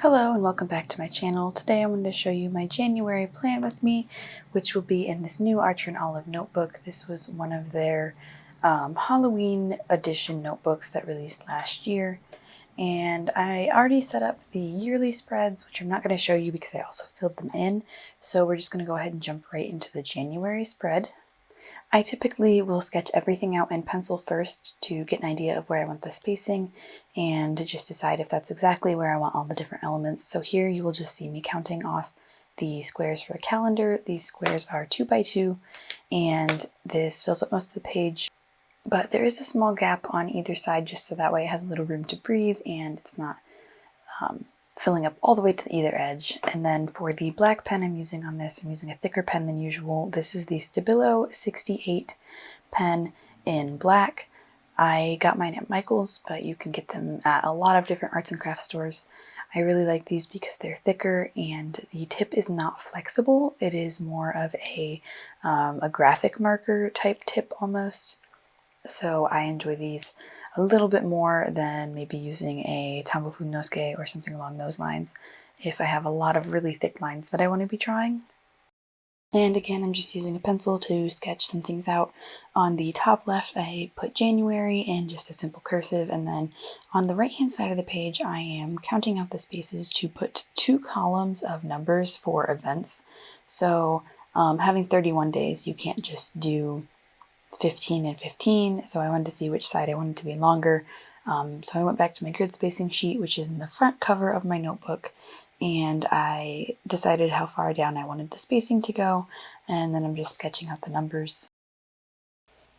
Hello and welcome back to my channel. Today I wanted to show you my January plan with me, which will be in this new Archer and Olive notebook. This was one of their Halloween edition notebooks that released last year. And I already set up the yearly spreads, which I'm not going to show you because I also filled them in. So we're just going to go ahead and jump right into the January spread. I typically will sketch everything out in pencil first to get an idea of where I want the spacing and just decide if that's exactly where I want all the different elements. So here you will just see me counting off the squares for a calendar. These squares are 2 by 2 and this fills up most of the page, but there is a small gap on either side just so that way it has a little room to breathe and it's not filling up all the way to either edge. And then for the black pen I'm using on this, I'm using a thicker pen than usual. This is the Stabilo 68 pen in black. I got mine at Michael's, but you can get them at a lot of different arts and crafts stores. I really like these because they're thicker and the tip is not flexible. It is more of a graphic marker type tip almost. So I enjoy these a little bit more than maybe using a Tombow fudenosuke or something along those lines if I have a lot of really thick lines that I want to be drawing. And again, I'm just using a pencil to sketch some things out. On the top left, I put January in just a simple cursive, and then on the right-hand side of the page, I am counting out the spaces to put 2 columns of numbers for events. So having 31 days, you can't just do 15 and 15, so I wanted to see which side I wanted to be longer. So I went back to my grid spacing sheet, which is in the front cover of my notebook, and I decided how far down I wanted the spacing to go, and then I'm just sketching out the numbers.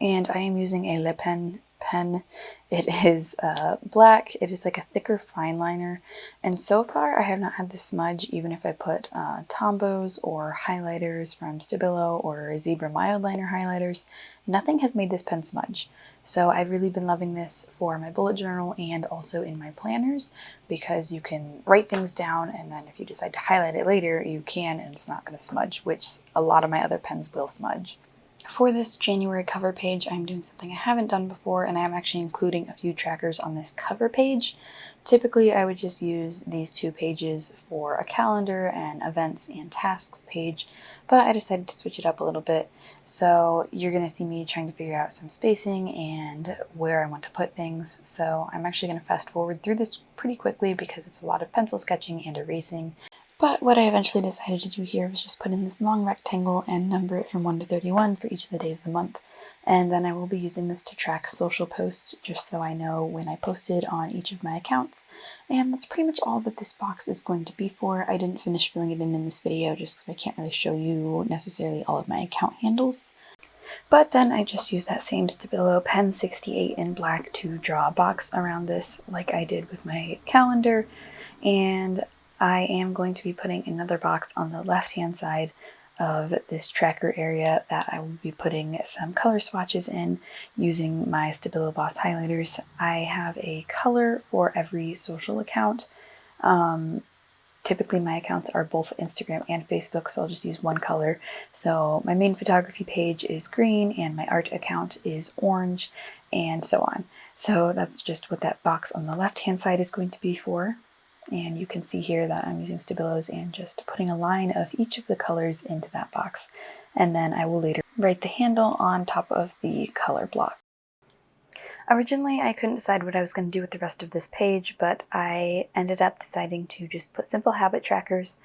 And I am using a LePen pen. It is black. It is like a thicker fine liner, and so far I have not had the smudge, even if I put Tombows or highlighters from Stabilo or Zebra mild liner highlighters. Nothing has made this pen smudge. So I've really been loving this for my bullet journal and also in my planners, because you can write things down and then if you decide to highlight it later, you can, and it's not going to smudge, which a lot of my other pens will smudge. For this January cover page, I'm doing something I haven't done before, and I am actually including a few trackers on this cover page. Typically, I would just use these 2 pages for a calendar and events and tasks page, but I decided to switch it up a little bit. So you're going to see me trying to figure out some spacing and where I want to put things. So I'm actually going to fast forward through this pretty quickly because it's a lot of pencil sketching and erasing. But what I eventually decided to do here was just put in this long rectangle and number it from 1 to 31 for each of the days of the month. And then I will be using this to track social posts just so I know when I posted on each of my accounts. And that's pretty much all that this box is going to be for. I didn't finish filling it in this video just because I can't really show you necessarily all of my account handles. But then I just used that same Stabilo Pen 68 in black to draw a box around this like I did with my calendar. And I am going to be putting another box on the left-hand side of this tracker area that I will be putting some color swatches in using my Stabilo Boss highlighters. I have a color for every social account. Typically my accounts are both Instagram and Facebook, so I'll just use one color. So my main photography page is green and my art account is orange, and so on. So that's just what that box on the left-hand side is going to be for. And you can see here that I'm using Stabilos and just putting a line of each of the colors into that box. And then I will later write the handle on top of the color block. Originally, I couldn't decide what I was going to do with the rest of this page, but I ended up deciding to just put simple habit trackers.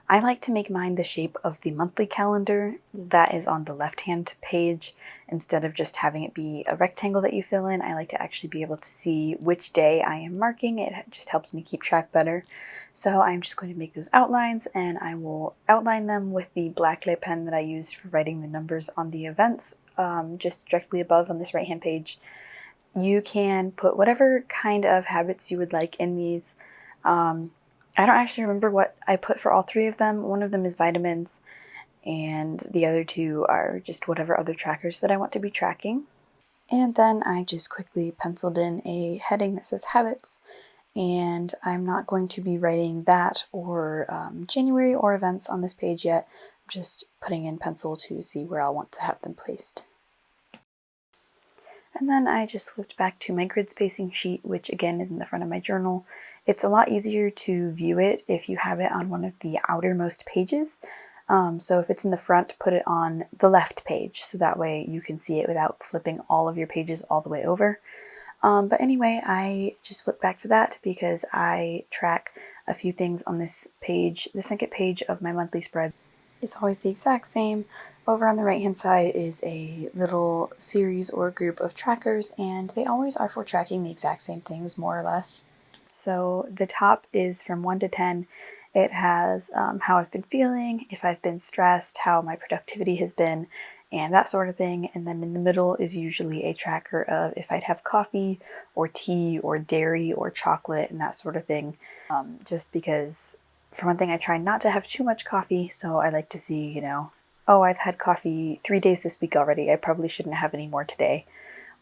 I like to make mine the shape of the monthly calendar that is on the left-hand page. Instead of just having it be a rectangle that you fill in, I like to actually be able to see which day I am marking. It just helps me keep track better. So I'm just going to make those outlines, and I will outline them with the black LePen that I used for writing the numbers on the events, just directly above on this right-hand page. You can put whatever kind of habits you would like in these. I don't actually remember what I put for all 3 of them. One of them is vitamins, and the other 2 are just whatever other trackers that I want to be tracking. And then I just quickly penciled in a heading that says habits, and I'm not going to be writing that or January or events on this page yet. I'm just putting in pencil to see where I'll want to have them placed. And then I just flipped back to my grid spacing sheet, which again is in the front of my journal. It's a lot easier to view it if you have it on one of the outermost pages. So if it's in the front, put it on the left page, so that way you can see it without flipping all of your pages all the way over. But anyway, I just flipped back to that because I track a few things on this page. The second page of my monthly spread is always the exact same. Over on the right hand side is a little series or group of trackers, and they always are for tracking the exact same things, more or less. So the top is from 1 to 10. It has how I've been feeling, if I've been stressed, how my productivity has been, and that sort of thing. And then in the middle is usually a tracker of if I'd have coffee or tea or dairy or chocolate and that sort of thing. Just because, for one thing, I try not to have too much coffee, so I like to see, you know, oh, I've had coffee 3 days this week already, I probably shouldn't have any more today,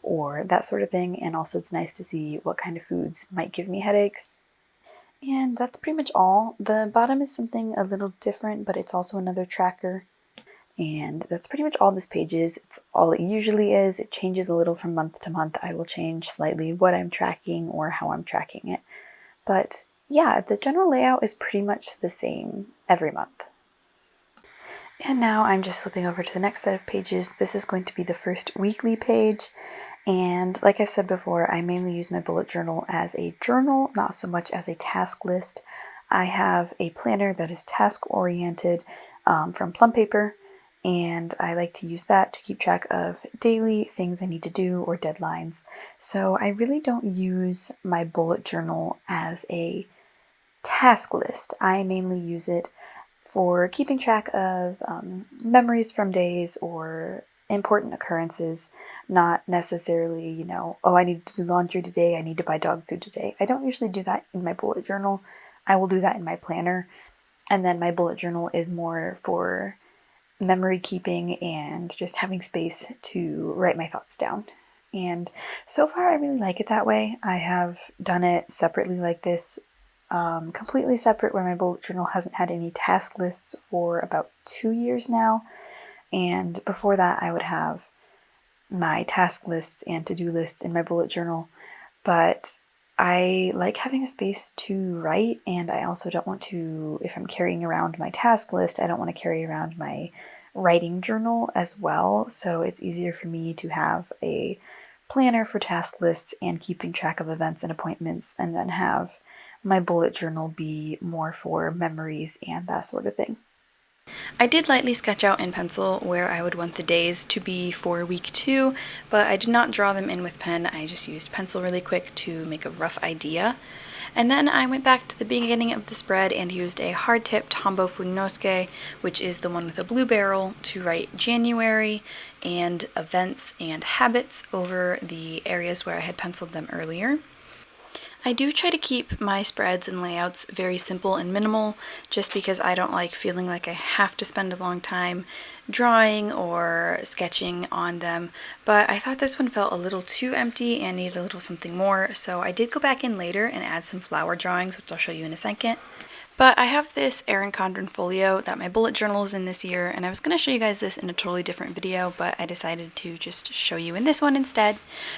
or that sort of thing. And also it's nice to see what kind of foods might give me headaches. And that's pretty much all. The bottom is something a little different, but it's also another tracker. And that's pretty much all this page is. It's all it usually is. It changes a little from month to month. I will change slightly what I'm tracking or how I'm tracking it. But yeah, the general layout is pretty much the same every month. And now I'm just flipping over to the next set of pages. This is going to be the first weekly page. And like I've said before, I mainly use my bullet journal as a journal, not so much as a task list. I have a planner that is task-oriented from Plum Paper, and I like to use that to keep track of daily things I need to do or deadlines. So I really don't use my bullet journal as a task list. I mainly use it for keeping track of memories from days or important occurrences, not necessarily, you know, oh, I need to do laundry today, I need to buy dog food today. I don't usually do that in my bullet journal. I will do that in my planner, and then my bullet journal is more for memory keeping and just having space to write my thoughts down. And so far I really like it that way. I have done it separately like this, completely separate, where my bullet journal hasn't had any task lists for about 2 years now. And before that, I would have my task lists and to-do lists in my bullet journal. But I like having a space to write, and I also don't want to, if I'm carrying around my task list, I don't want to carry around my writing journal as well. So it's easier for me to have a planner for task lists and keeping track of events and appointments, and then have my bullet journal be more for memories and that sort of thing. I did lightly sketch out in pencil where I would want the days to be for week 2, but I did not draw them in with pen. I just used pencil really quick to make a rough idea. And then I went back to the beginning of the spread and used a hard-tip Tombow fudenosuke, which is the one with a blue barrel, to write January and events and habits over the areas where I had penciled them earlier. I do try to keep my spreads and layouts very simple and minimal, just because I don't like feeling like I have to spend a long time drawing or sketching on them, but I thought this one felt a little too empty and needed a little something more, so I did go back in later and add some flower drawings, which I'll show you in a second. But I have this Erin Condren folio that my bullet journal is in this year, and I was going to show you guys this in a totally different video, but I decided to just show you in this one instead.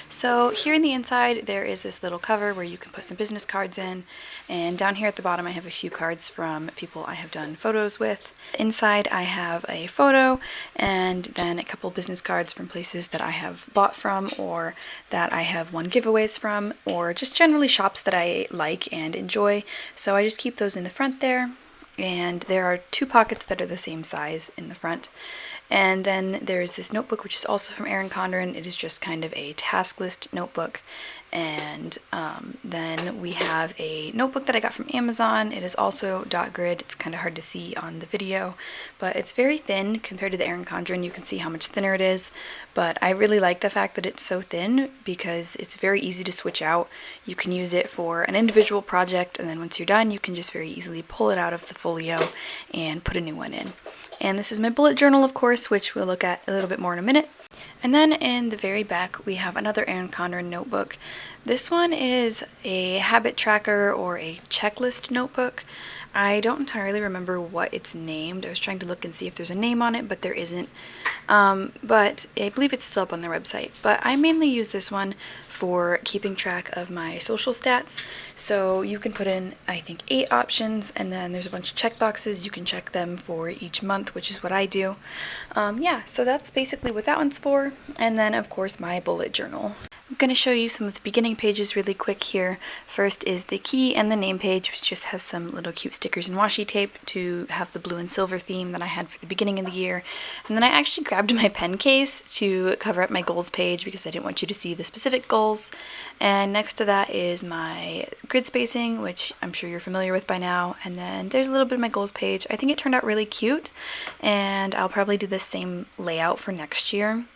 So here in the inside there is this little cover where you can put some business cards in, and down here at the bottom I have a few cards from people I have done photos with. Inside I have a photo, and then a couple business cards from places that I have bought from, or that I have won giveaways from, or just generally shops that I like and enjoy. So I just keep those in the front there, and there are 2 pockets that are the same size in the front. And then there's this notebook, which is also from Erin Condren. It is just kind of a task list notebook. And then we have a notebook that I got from Amazon. It is also dot grid. It's kind of hard to see on the video, but it's very thin compared to the Erin Condren. You can see how much thinner it is, but I really like the fact that it's so thin because it's very easy to switch out. You can use it for an individual project, and then once you're done, you can just very easily pull it out of the folio and put a new one in. And this is my bullet journal, of course, which we'll look at a little bit more in a minute. And then in the very back, we have another Erin Condren notebook. This one is a habit tracker or a checklist notebook. I don't entirely remember what it's named. I was trying to look and see if there's a name on it, but there isn't. But I believe it's still up on their website. But I mainly use this one for keeping track of my social stats. So you can put in, I think, 8 options, and then there's a bunch of check boxes. You can check them for each month, which is what I do. Yeah, so that's basically what that one's for. And then, of course, my bullet journal. I'm going to show you some of the beginning pages really quick here. First is the key and the name page, which just has some little cute stickers and washi tape to have the blue and silver theme that I had for the beginning of the year. And then I actually grabbed my pen case to cover up my goals page because I didn't want you to see the specific goals. And next to that is my grid spacing, which I'm sure you're familiar with by now. And then there's a little bit of my goals page. I think it turned out really cute, and I'll probably do the same layout for next year.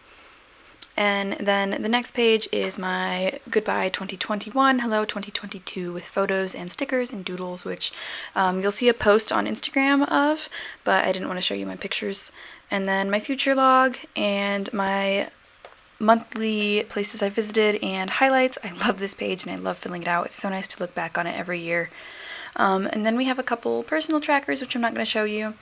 And then the next page is my Goodbye 2021, Hello 2022 with photos and stickers and doodles, which you'll see a post on Instagram of, but I didn't want to show you my pictures. And then my future log and my monthly places I visited and highlights. I love this page and I love filling it out. It's so nice to look back on it every year. And then we have a couple personal trackers, which I'm not going to show you.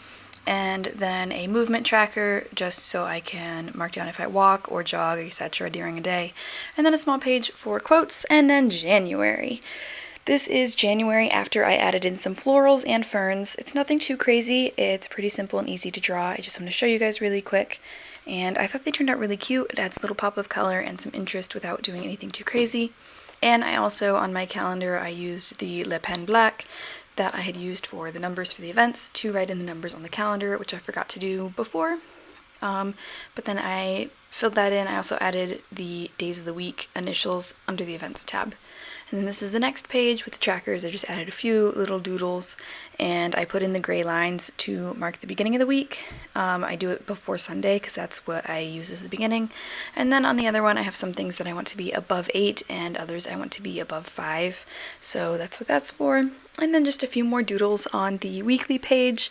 And then a movement tracker, just so I can mark down if I walk or jog, etc. during a day. And then a small page for quotes, and then January. This is January after I added in some florals and ferns. It's nothing too crazy, it's pretty simple and easy to draw. I just want to show you guys really quick. And I thought they turned out really cute. It adds a little pop of color and some interest without doing anything too crazy. And I also, on my calendar, I used the LePen black that I had used for the numbers for the events to write in the numbers on the calendar, which I forgot to do before. But then I filled that in. I also added the days of the week initials under the events tab. And then this is the next page with the trackers. I just added a few little doodles, and I put in the gray lines to mark the beginning of the week. I do it before Sunday because that's what I use as the beginning. And then on the other one, I have some things that I want to be above 8 and others I want to be above 5. So that's what that's for. And then just a few more doodles on the weekly page.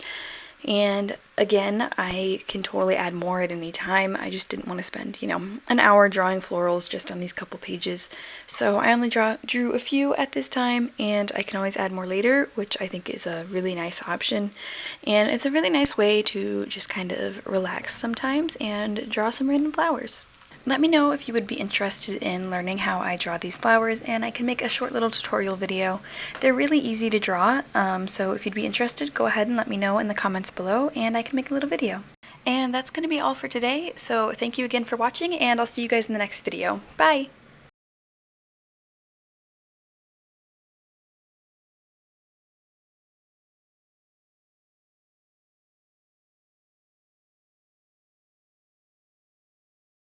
And again, I can totally add more at any time. I just didn't want to spend, an hour drawing florals just on these couple pages. So I only drew a few at this time, and I can always add more later, which I think is a really nice option. And it's a really nice way to just kind of relax sometimes and draw some random flowers. Let me know if you would be interested in learning how I draw these flowers, and I can make a short little tutorial video. They're really easy to draw, so if you'd be interested, go ahead and let me know in the comments below, and I can make a little video. And that's going to be all for today, so thank you again for watching, and I'll see you guys in the next video. Bye!